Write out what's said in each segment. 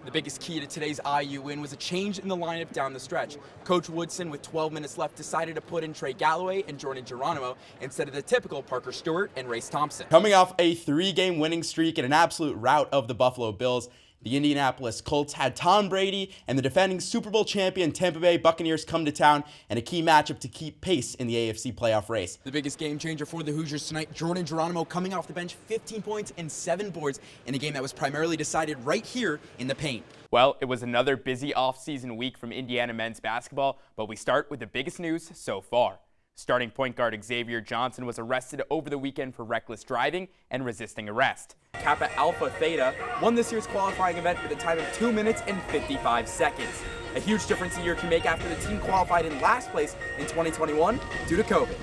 The biggest key to today's IU win was a change in the lineup down the stretch. Coach Woodson, with 12 minutes left, decided to put in Trey Galloway and Jordan Geronimo instead of the typical Parker Stewart and Race Thompson. Coming off a 3-game winning streak and an absolute rout of the Buffalo Bills, the Indianapolis Colts had Tom Brady and the defending Super Bowl champion Tampa Bay Buccaneers come to town in a key matchup to keep pace in the AFC playoff race. The biggest game changer for the Hoosiers tonight, Jordan Geronimo coming off the bench, 15 points and 7 boards in a game that was primarily decided right here in the paint. Well, it was another busy off-season week from Indiana men's basketball, but we start with the biggest news so far. Starting point guard Xavier Johnson was arrested over the weekend for reckless driving and resisting arrest. Kappa Alpha Theta won this year's qualifying event with a time of 2 minutes and 55 seconds. A huge difference a year can make after the team qualified in last place in 2021 due to COVID.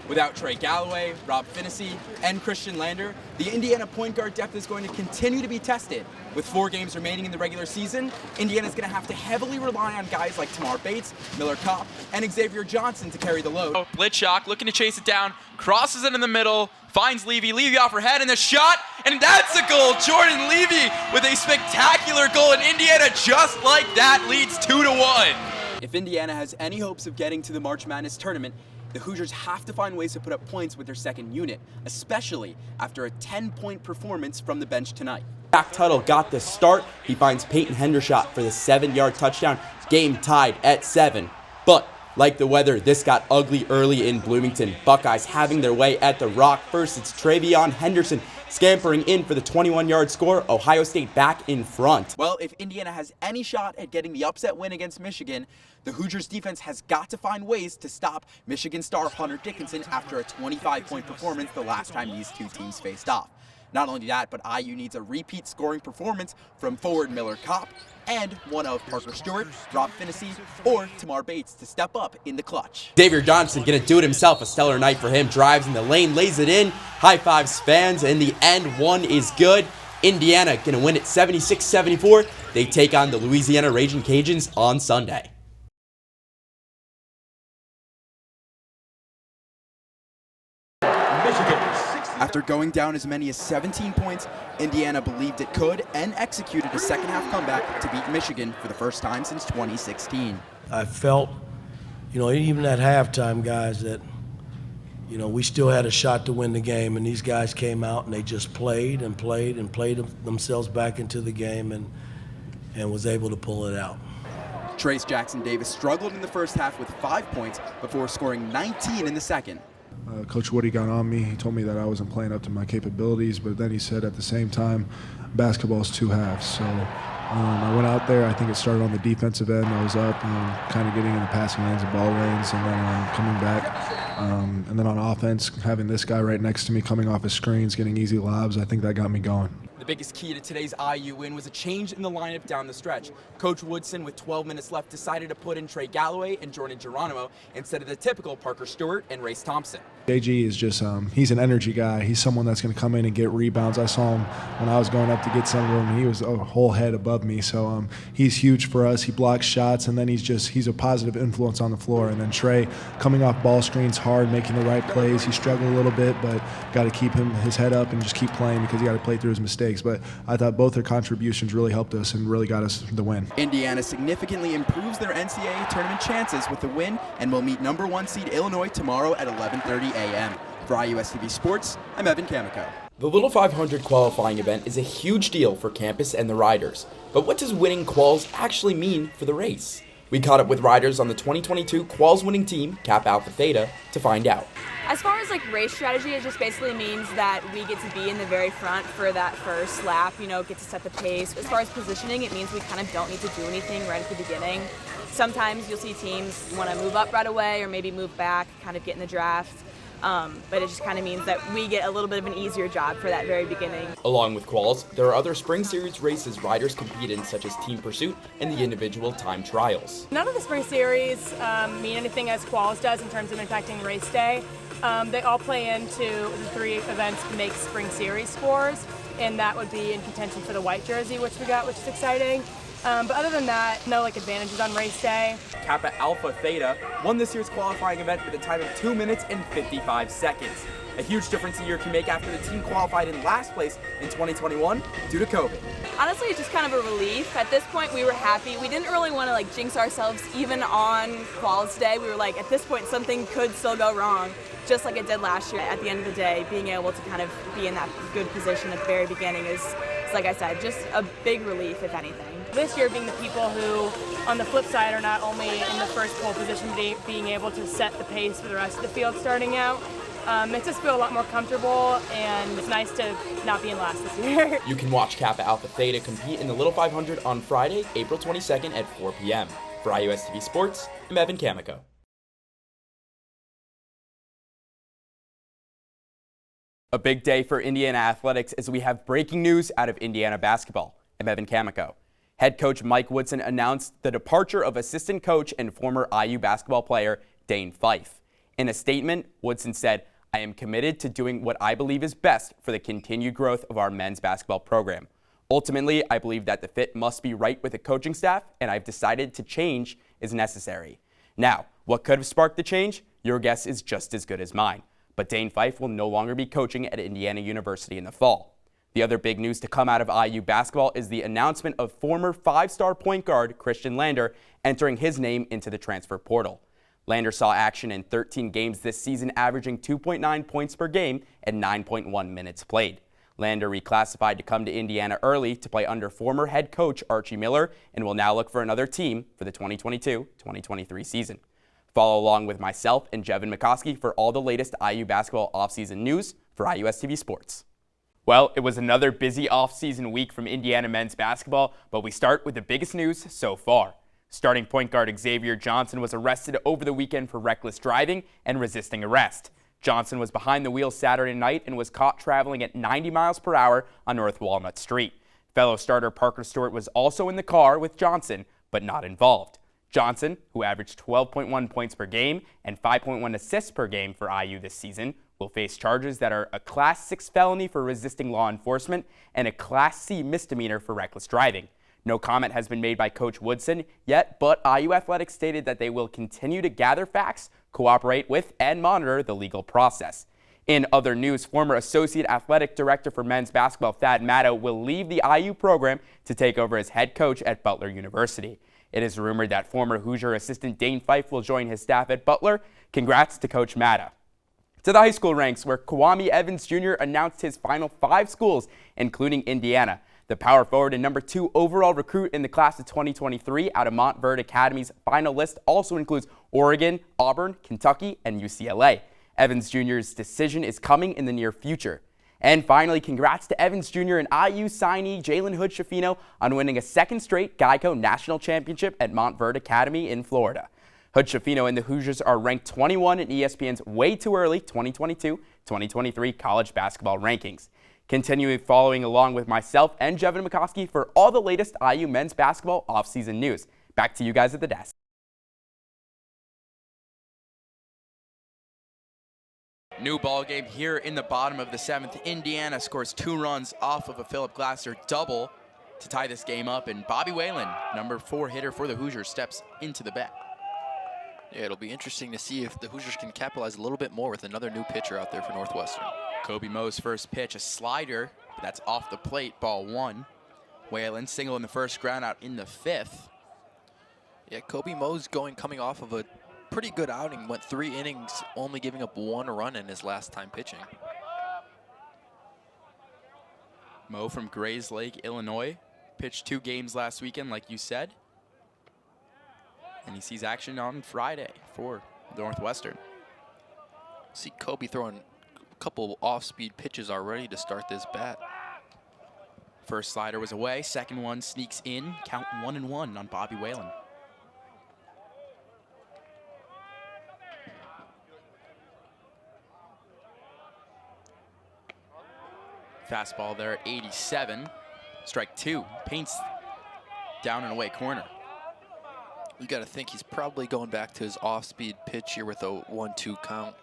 Without Trey Galloway, Rob Finney, and Christian Lander, the Indiana point guard depth is going to continue to be tested. With 4 games remaining in the regular season, Indiana's going to have to heavily rely on guys like Tamar Bates, Miller Kopp, and Xavier Johnson to carry the load. Blitz shock, looking to chase it down, crosses it in the middle, finds Levy. Levy off her head, and the shot, and that's a goal. Jordan Levy with a spectacular goal, and Indiana just like that leads 2-1. If Indiana has any hopes of getting to the March Madness tournament, the Hoosiers have to find ways to put up points with their second unit, especially after a 10-point performance from the bench tonight. Jack Tuttle got the start. He finds Peyton Hendershot for the 7-yard touchdown. Game tied at 7. But like the weather, this got ugly early in Bloomington. Buckeyes having their way at the Rock. First, it's Travion Henderson scampering in for the 21-yard score. Ohio State back in front. Well, if Indiana has any shot at getting the upset win against Michigan, the Hoosiers defense has got to find ways to stop Michigan star Hunter Dickinson after a 25-point performance the last time these two teams faced off. Not only that, but IU needs a repeat scoring performance from forward Miller Kopp and one of Parker Stewart, Rob Finney, or Tamar Bates to step up in the clutch. Xavier Johnson gonna do it himself. A stellar night for him. Drives in the lane, lays it in. High fives fans. In the end, one is good. Indiana gonna win it 76-74. They take on the Louisiana Raging Cajuns on Sunday. After going down as many as 17 points, Indiana believed it could and executed a second-half comeback to beat Michigan for the first time since 2016. I felt, even at halftime, guys, that, we still had a shot to win the game, and these guys came out and they just played and played and played themselves back into the game and was able to pull it out. Trace Jackson Davis struggled in the first half with 5 points before scoring 19 in the second. Coach Woody got on me. He told me that I wasn't playing up to my capabilities, but then he said at the same time, basketball is 2 halves. So I went out there. I think it started on the defensive end. I was up and kind of getting in the passing lanes and ball lanes, and then coming back. And then on offense, having this guy right next to me coming off his screens, getting easy lobs, I think that got me going. The biggest key to today's IU win was a change in the lineup down the stretch. Coach Woodson, with 12 minutes left, decided to put in Trey Galloway and Jordan Geronimo instead of the typical Parker Stewart and Race Thompson. JG is just, he's an energy guy. He's someone that's going to come in and get rebounds. I saw him when I was going up to get some of them. He was a whole head above me. So he's huge for us. He blocks shots, and then he's a positive influence on the floor. And then Trey coming off ball screens hard, making the right plays. He struggled a little bit, but got to keep his head up and just keep playing because he got to play through his mistakes. But I thought both their contributions really helped us and really got us the win. Indiana significantly improves their NCAA tournament chances with the win and will meet number 1 seed Illinois tomorrow at 11:30 a.m. For IUSTV Sports, I'm Evan Kamikow. The Little 500 qualifying event is a huge deal for campus and the riders. But what does winning quals actually mean for the race? We caught up with riders on the 2022 quals winning team, Kappa Alpha Theta, to find out. As far as race strategy, it just basically means that we get to be in the very front for that first lap, get to set the pace. As far as positioning, it means we kind of don't need to do anything right at the beginning. Sometimes you'll see teams want to move up right away or maybe move back, kind of get in the draft. But it just kind of means that we get a little bit of an easier job for that very beginning. Along with quals, there are other Spring Series races riders compete in, such as Team Pursuit and the individual time trials. None of the Spring Series mean anything as quals does in terms of impacting race day. They all play into the 3 events to make Spring Series scores, and that would be in contention for the white jersey, which we got, which is exciting. But other than that, no advantages on race day. Kappa Alpha Theta won this year's qualifying event with a time of 2 minutes and 55 seconds. A huge difference a year can make after the team qualified in last place in 2021 due to COVID. Honestly, it's just kind of a relief. At this point, we were happy. We didn't really want to jinx ourselves even on quals day. We were like, at this point, something could still go wrong, just like it did last year. At the end of the day, being able to kind of be in that good position at the very beginning is like I said, just a big relief, if anything. This year being the people who, on the flip side, are not only in the first pole position, being able to set the pace for the rest of the field starting out, makes us feel a lot more comfortable, and it's nice to not be in last this year. You can watch Kappa Alpha Theta compete in the Little 500 on Friday, April 22nd at 4 p.m. For iUS TV Sports, I'm Evan Kamikow. A big day for Indiana athletics as we have breaking news out of Indiana basketball. I'm Evan Kamikow. Head coach Mike Woodson announced the departure of assistant coach and former IU basketball player Dane Fife. In a statement, Woodson said, "I am committed to doing what I believe is best for the continued growth of our men's basketball program. Ultimately, I believe that the fit must be right with the coaching staff, and I've decided to change is necessary." Now, what could have sparked the change? Your guess is just as good as mine. But Dane Fife will no longer be coaching at Indiana University in the fall. The other big news to come out of IU basketball is the announcement of former five-star point guard Christian Lander entering his name into the transfer portal. Lander saw action in 13 games this season, averaging 2.9 points per game and 9.1 minutes played. Lander reclassified to come to Indiana early to play under former head coach Archie Miller and will now look for another team for the 2022-2023 season. Follow along with myself and Evan Kamikow for all the latest IU basketball offseason news for iUS TV Sports. Well, it was another busy offseason week from Indiana men's basketball, but we start with the biggest news so far. Starting point guard Xavier Johnson was arrested over the weekend for reckless driving and resisting arrest. Johnson was behind the wheel Saturday night and was caught traveling at 90 miles per hour on North Walnut Street. Fellow starter Parker Stewart was also in the car with Johnson, but not involved. Johnson, who averaged 12.1 points per game and 5.1 assists per game for IU this season, will face charges that are a Class 6 felony for resisting law enforcement and a Class C misdemeanor for reckless driving. No comment has been made by Coach Woodson yet, but IU Athletics stated that they will continue to gather facts, cooperate with, and monitor the legal process. In other news, former Associate Athletic Director for men's basketball Thad Matto will leave the IU program to take over as head coach at Butler University. It is rumored that former Hoosier assistant Dane Fife will join his staff at Butler. Congrats to Coach Matto. To the high school ranks, where Kwame Evans Jr. announced his final 5 schools, including Indiana. The power forward and number 2 overall recruit in the class of 2023 out of Montverde Academy's final list also includes Oregon, Auburn, Kentucky, and UCLA. Evans Jr.'s decision is coming in the near future. And finally, congrats to Evans Jr. and IU signee Jalen Hood-Schifino on winning a second straight Geico National Championship at Montverde Academy in Florida. Hood-Schifino and the Hoosiers are ranked 21 in ESPN's Way Too Early 2022-2023 college basketball rankings. Continuing following along with myself and Evan Kamikow for all the latest IU men's basketball offseason news. Back to you guys at the desk. New ball game here in the bottom of the 7th. Indiana scores 2 runs off of a Philip Glasser double to tie this game up, and Bobby Whalen, number 4 hitter for the Hoosiers, steps into the bat. Yeah, it'll be interesting to see if the Hoosiers can capitalize a little bit more with another new pitcher out there for Northwestern. Kobe Moe's first pitch, a slider, but that's off the plate, ball 1. Whalen single in the first, ground out in the 5th. Yeah, Kobe Moe's coming off of a pretty good outing, went 3 innings, only giving up 1 run in his last time pitching. Moe from Grays Lake, Illinois, pitched 2 games last weekend, like you said. And he sees action on Friday for Northwestern. See Kobe throwing a couple off-speed pitches already to start this bat. First slider was away, second one sneaks in, count 1-1 on Bobby Whalen. Fastball there at 87. Strike 2, paints down and away corner. You got to think he's probably going back to his off-speed pitch here with a 1-2 count.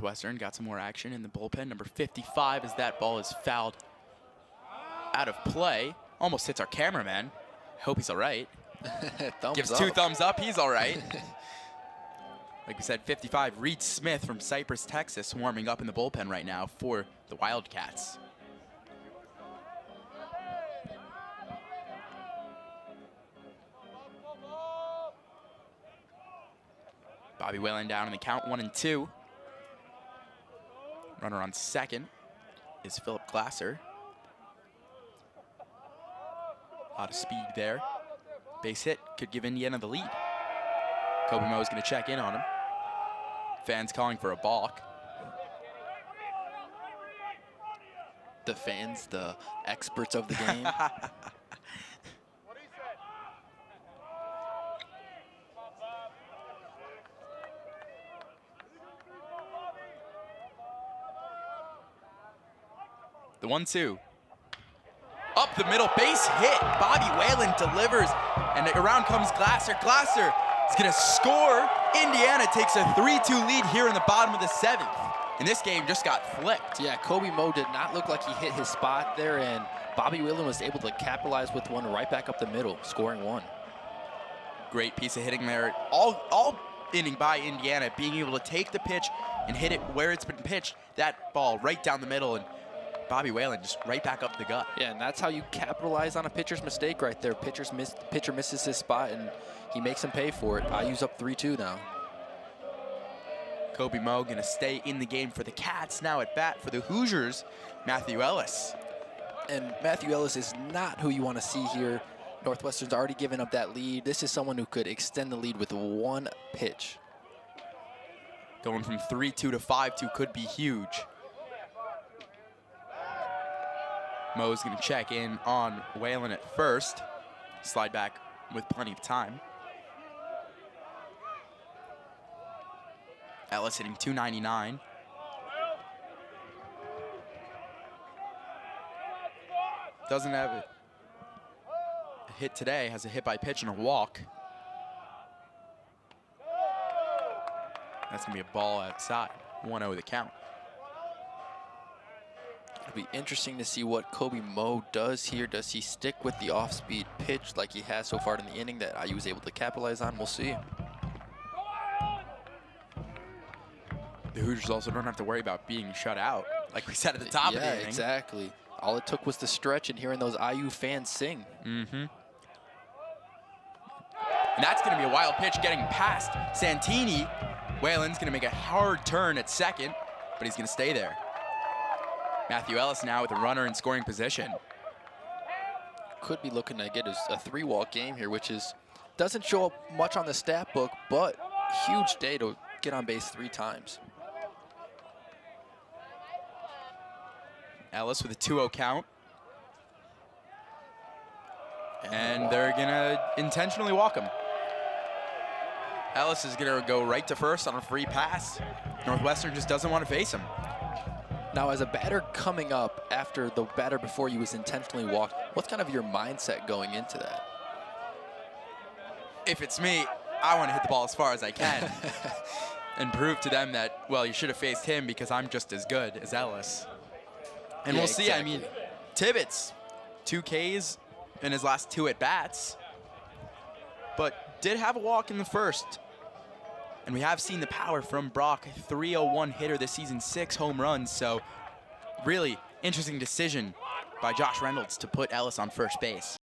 Northwestern got some more action in the bullpen. Number 55 as that ball is fouled out of play. Almost hits our cameraman. Hope he's all right. Gives 2 thumbs up. He's all right. Like we said, 55, Reed Smith from Cypress, Texas, warming up in the bullpen right now for the Wildcats. Bobby Whalen down in the count, 1-2. Runner on second is Philip Glasser. A lot of speed there. Base hit could give Indiana the lead. Kobe Moe is going to check in on him. Fans calling for a balk. The fans, the experts of the game. The 1-2. Up the middle, base hit. Bobby Whalen delivers, and around comes Glasser. Glasser is going to score. Indiana takes a 3-2 lead here in the bottom of the 7th. And this game just got flipped. Yeah, Kobe Moe did not look like he hit his spot there, and Bobby Whalen was able to capitalize with one right back up the middle, scoring 1. Great piece of hitting there. All inning by Indiana, being able to take the pitch and hit it where it's been pitched. That ball right down the middle, and Bobby Whalen just right back up the gut. Yeah, and that's how you capitalize on a pitcher's mistake right there. Pitcher misses his spot, and he makes him pay for it. IU's up 3-2 now. Kobe Moe gonna stay in the game for the Cats. Now at bat for the Hoosiers, Matthew Ellis. And Matthew Ellis is not who you want to see here. Northwestern's already given up that lead. This is someone who could extend the lead with 1 pitch. Going from 3-2 to 5-2 could be huge. Moe's gonna check in on Whalen at first. Slide back with plenty of time. Ellis hitting .299. Doesn't have a hit today, has a hit by pitch and a walk. That's gonna be a ball outside. 1-0 the count. It'll be interesting to see what Kobe Moe does here. Does he stick with the off-speed pitch like he has so far in the inning that IU was able to capitalize on? We'll see. The Hoosiers also don't have to worry about being shut out, like we said at the top of the inning. Yeah, exactly. All it took was the stretch and hearing those IU fans sing. Mm-hmm. And that's going to be a wild pitch getting past Santini. Whalen's going to make a hard turn at second, but he's going to stay there. Matthew Ellis now with a runner in scoring position. Could be looking to get a 3-walk game here, which doesn't show up much on the stat book, but huge day to get on base 3 times. Ellis with a 2-0 count. And they're gonna intentionally walk him. Ellis is gonna go right to first on a free pass. Northwestern just doesn't want to face him. Now, as a batter coming up after the batter before you was intentionally walked, what's kind of your mindset going into that? If it's me, I want to hit the ball as far as I can and prove to them that, well, you should have faced him because I'm just as good as Ellis. And Yeah, we'll see. exactly. I mean, Tibbetts, 2 Ks in his last 2 at-bats, but did have a walk in the first. And we have seen the power from Brock, 301 hitter this season, 6 home runs. So really interesting decision by Josh Reynolds to put Ellis on first base.